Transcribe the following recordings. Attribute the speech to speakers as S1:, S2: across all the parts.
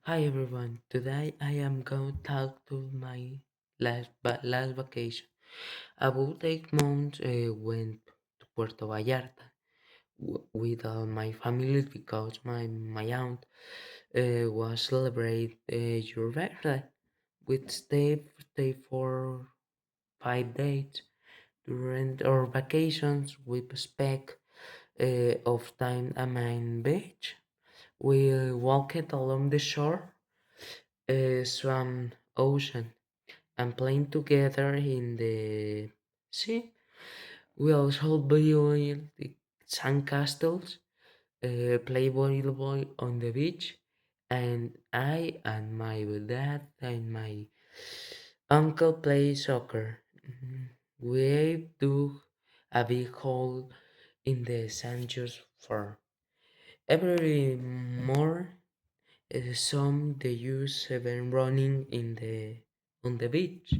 S1: Hi everyone. Today I am going to talk to my last vacation. About 8 months went to Puerto Vallarta with my family because my aunt was celebrate your birthday. We stay for 5 days. During our vacations, we spent of time at main beach. We walked along the shore, swam ocean, and playing together in the sea. We also built the sandcastles, play volleyball on the beach, and I and my dad and my uncle play soccer. We dug a big hole in the sand just for every more. Some they use even running in the on the beach.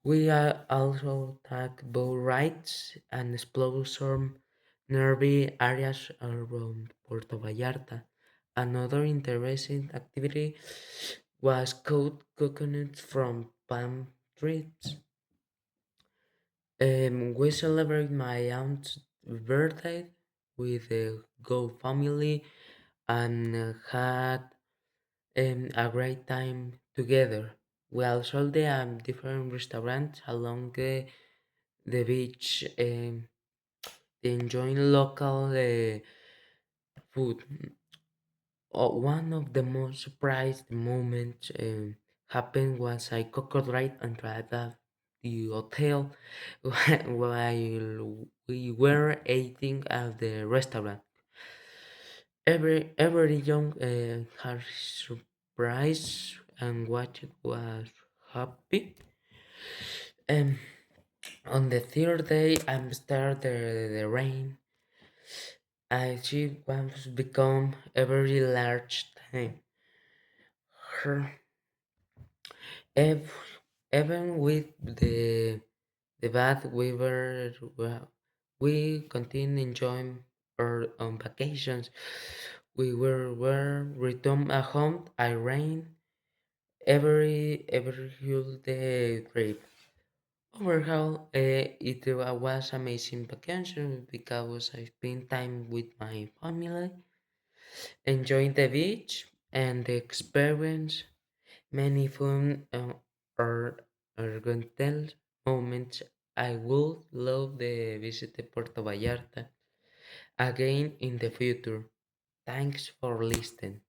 S1: We also take boat rides and explore some nearby areas around Puerto Vallarta. Another interesting activity was cut coconuts from palm trees. We celebrate my aunt's birthday with the Go family and had a great time together. We also did different restaurants along the beach, enjoying local food. One of the most surprised moments happened was I cooked right and tried at the hotel while we were eating at the restaurant. Every young had surprise and watched was happy. Um, on the third day, I'm started the rain. I she was become a very large time. Her, ev- even with the bad weather, well, we continue enjoying our own vacations. We were returned at home. I rain every holiday trip. Overall, it was amazing vacation because I spent time with my family, enjoying the beach and the experience many fun or organtel moments. I would love to visit Puerto Vallarta again in the future. Thanks for listening.